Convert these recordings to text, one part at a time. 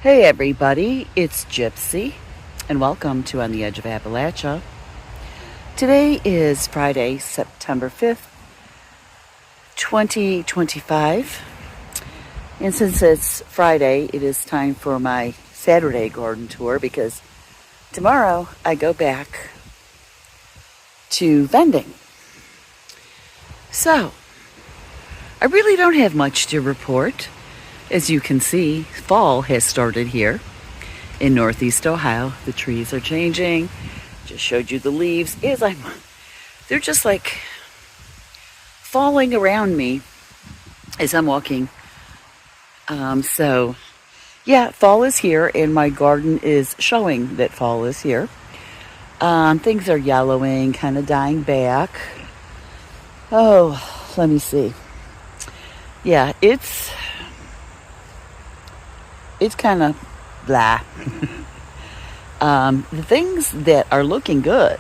Hey everybody, it's Gypsy, and welcome to On the Edge of Appalachia. Today is Friday, September 5th, 2025, and since it's Friday, it is time for my Saturday garden tour because tomorrow I go back to vending. So, I really don't have much to report. As you can see, fall has started here in Northeast Ohio. The trees are changing. Just showed you the leaves. They're just like falling around me as I'm walking. So yeah, fall is here, and my garden is showing that fall is here. Things are yellowing, kind of dying back. Oh, let me see. Yeah, it's kind of blah. The things that are looking good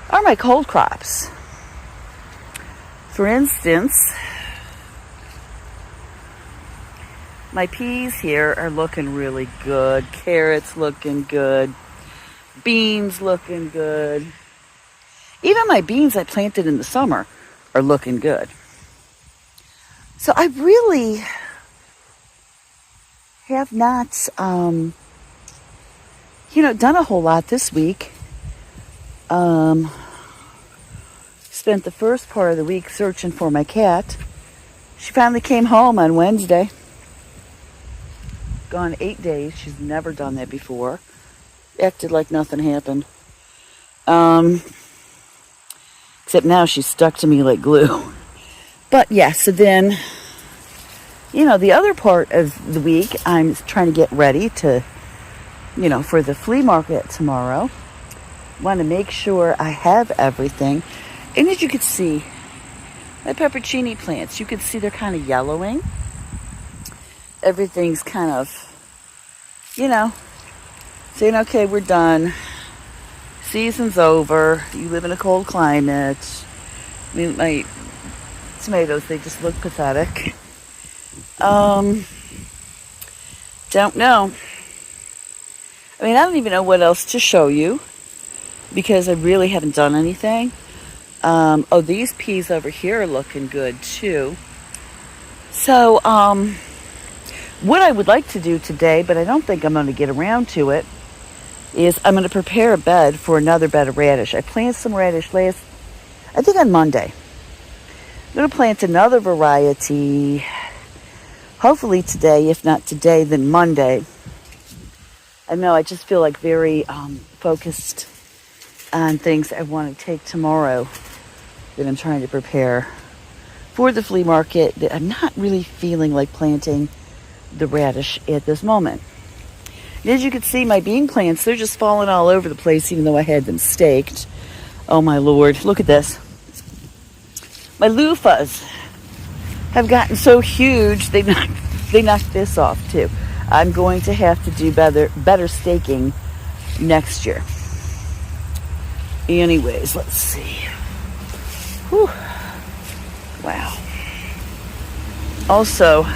are my cold crops. For instance, my peas here are looking really good. Carrots looking good. Beans looking good. Even my beans I planted in the summer are looking good. So I really have not, done a whole lot this week. Spent the first part of the week searching for my cat. She finally came home on Wednesday. Gone 8 days. She's never done that before. Acted like nothing happened. Except now she's stuck to me like glue. But yeah, so then, the other part of the week, I'm trying to get ready to, for the flea market tomorrow. Want to make sure I have everything. And as you can see, my peppercini plants, you can see they're kind of yellowing. Everything's kind of, saying, okay, we're done. Season's over. You live in a cold climate. I mean, my tomatoes, they just look pathetic. Don't know. I don't even know what else to show you because I really haven't done anything. These peas over here are looking good too. So, what I would like to do today, but I don't think I'm going to get around to it, is I'm going to prepare a bed for another bed of radish. I planted some radish I think on Monday. I'm going to plant another variety. Hopefully today, if not today, then Monday. I know I just feel like very focused on things I want to take tomorrow that I'm trying to prepare for the flea market, that I'm not really feeling like planting the radish at this moment. And as you can see, my bean plants, they're just falling all over the place even though I had them staked. Oh my Lord, look at this. My loofahs have gotten so huge, they knocked this off too. I'm going to have to do better staking next year. Anyways, let's see. Whew. Wow. Also,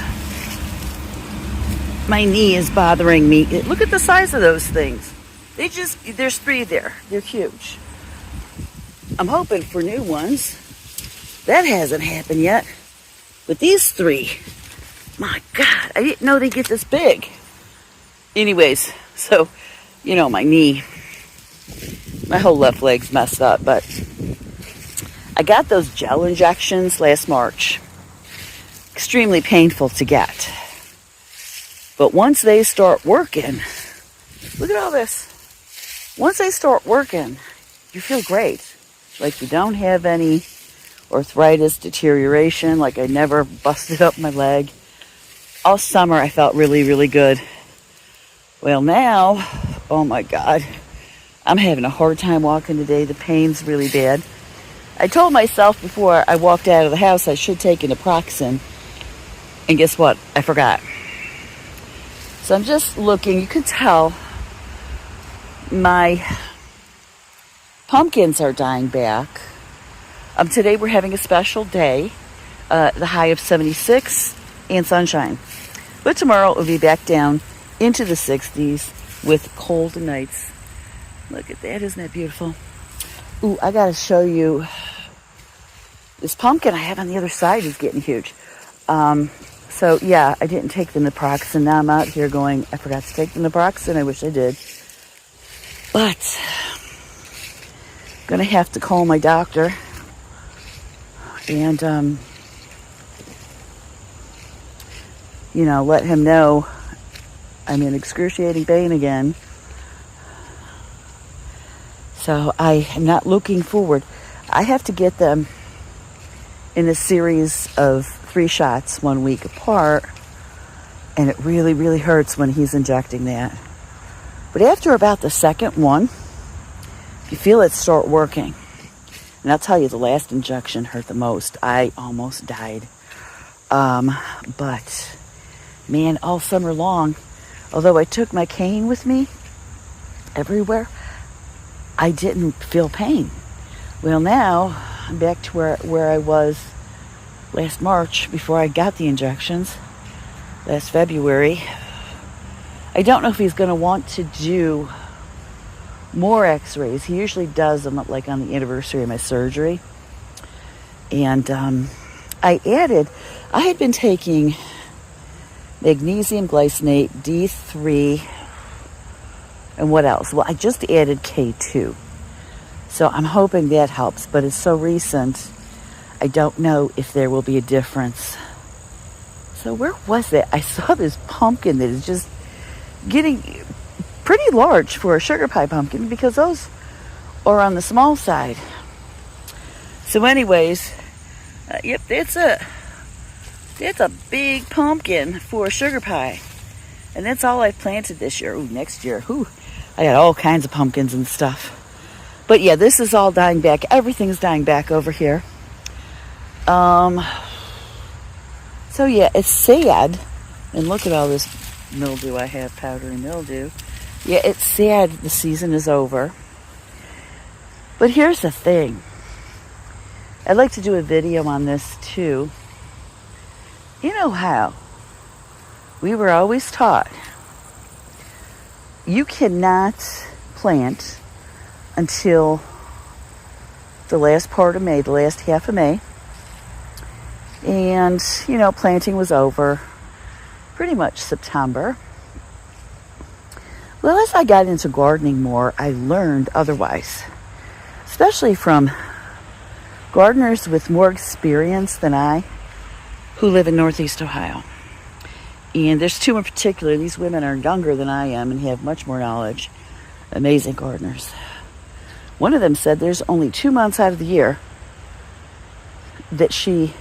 my knee is bothering me. Look at the size of those things. There's 3 there. They're huge. I'm hoping for new ones. That hasn't happened yet. But these 3, my God, I didn't know they get this big. Anyways, so, my knee, my whole left leg's messed up, but I got those gel injections last March. Extremely painful to get. But once they start working, look at all this. Once they start working, you feel great. Like you don't have any arthritis, deterioration, like I never busted up my leg. All summer I felt really, really good. Well now, oh my God, I'm having a hard time walking today. The pain's really bad. I told myself before I walked out of the house I should take an naproxen. And guess what? I forgot. So I'm just looking. You can tell my pumpkins are dying back. Today we're having a special day. The high of 76 and sunshine. But tomorrow it will be back down into the 60s with cold nights. Look at that. Isn't that beautiful? Ooh, I got to show you. This pumpkin I have on the other side is getting huge. So, yeah, I didn't take the naproxen. Now I'm out here going, I forgot to take the naproxen. I wish I did. But going to have to call my doctor. And, let him know I'm in excruciating pain again. So I am not looking forward. I have to get them in a series of 3 shots 1 week apart. And it really, really hurts when he's injecting that. But after about the second one, you feel it start working. And I'll tell you, the last injection hurt the most. I almost died. But, man, all summer long, although I took my cane with me everywhere, I didn't feel pain. Well, now I'm back to where I was last March before I got the injections, last February. I don't know if he's going to want to do more x-rays. He usually does them like on the anniversary of my surgery. And I had been taking magnesium glycinate, D3, and what else? Well, I just added K2. So I'm hoping that helps, but it's so recent, I don't know if there will be a difference. So where was it? I saw this pumpkin that is just getting pretty large for a sugar pie pumpkin because those are on the small side. So anyways, yep, that's a big pumpkin for a sugar pie. And that's all I've planted this year. Ooh, next year, I got all kinds of pumpkins and stuff. But yeah, this is all dying back. Everything's dying back over here. So yeah, it's sad. And look at all this mildew I have, powdery mildew. Yeah, it's sad the season is over. But here's the thing. I'd like to do a video on this too. You know how we were always taught you cannot plant until the last part of May, the last half of May. And, planting was over pretty much September. Well, as I got into gardening more, I learned otherwise, especially from gardeners with more experience than I who live in Northeast Ohio. And there's 2 in particular. These women are younger than I am and have much more knowledge. Amazing gardeners. One of them said there's only 2 months out of the year that she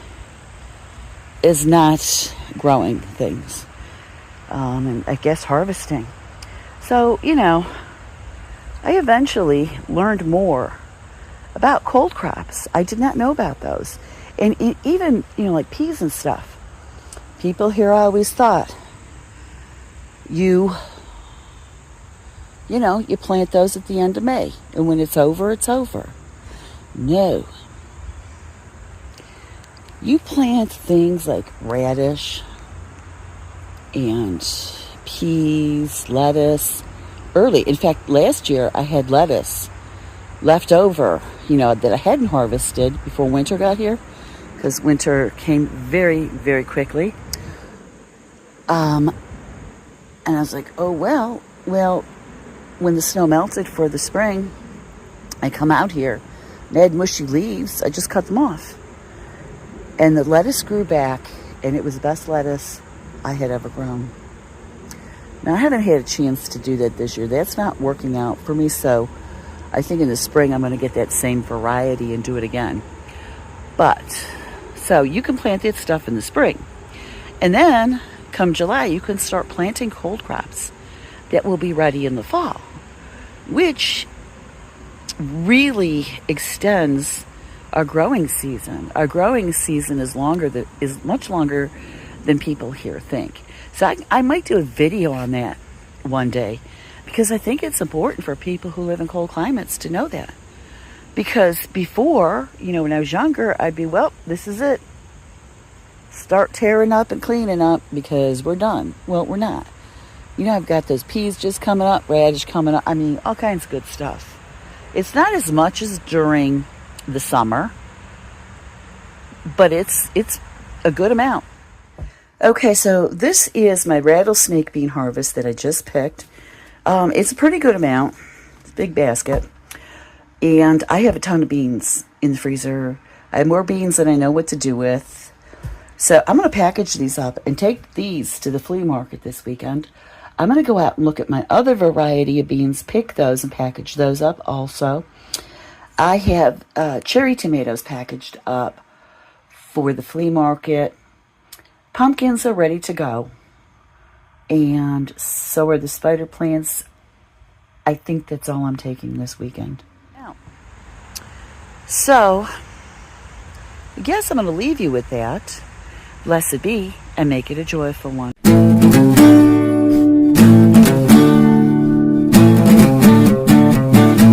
is not growing things. And I guess harvesting. So, I eventually learned more about cold crops. I did not know about those. And even, like peas and stuff. People here always thought you plant those at the end of May. And when it's over, it's over. No. You plant things like radish and peas, lettuce early. In fact, last year I had lettuce left over, that I hadn't harvested before winter got here, because winter came very, very quickly. And I was like, oh, well, when the snow melted for the spring, I come out here and I had mushy leaves. I just cut them off. And the lettuce grew back, and it was the best lettuce I had ever grown. Now, I haven't had a chance to do that this year. That's not working out for me, so I think in the spring I'm going to get that same variety and do it again. But, so you can plant that stuff in the spring. And then, come July, you can start planting cold crops that will be ready in the fall, which really extends our growing season. Our growing season is much longer than people here think. So I might do a video on that one day, because I think it's important for people who live in cold climates to know that. Because before, when I was younger, I'd be, well, this is it. Start tearing up and cleaning up because we're done. Well, we're not. You know, I've got those peas just coming up, radish coming up. I mean, all kinds of good stuff. It's not as much as during the summer, but it's a good amount. Okay, so this is my rattlesnake bean harvest that I just picked. It's a pretty good amount. It's a big basket. And I have a ton of beans in the freezer. I have more beans than I know what to do with. So I'm going to package these up and take these to the flea market this weekend. I'm going to go out and look at my other variety of beans, pick those and package those up also. I have cherry tomatoes packaged up for the flea market. Pumpkins are ready to go. And so are the spider plants. I think that's all I'm taking this weekend. So, I guess I'm going to leave you with that. Blessed be, and make it a joyful one.